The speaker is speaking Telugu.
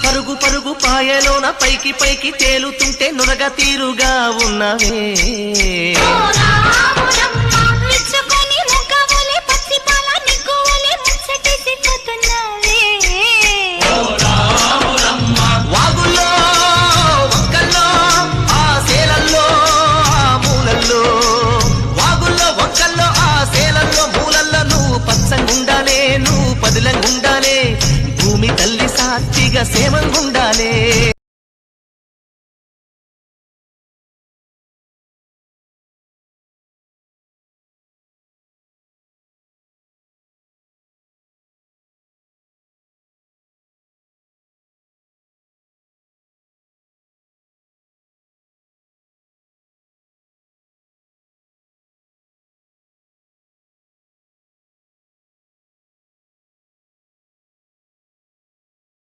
పరుగు పరుగు పాయలోన పైకి పైకి తేలుతుంటే నురగ తీరుగా ఉన్నవే వాగుల్లో వంకల్లో ఆ సేలల్లో ఆ మూలల్లో వాగుల్లో వంకల్లో ఆ సేలల్లో మూలల్లో నువ్వు పచ్చంగుండాలే నువ్వు పదిలంగుండాలే భూమి తల్లి సాక్షిగా సేమంగుండాలే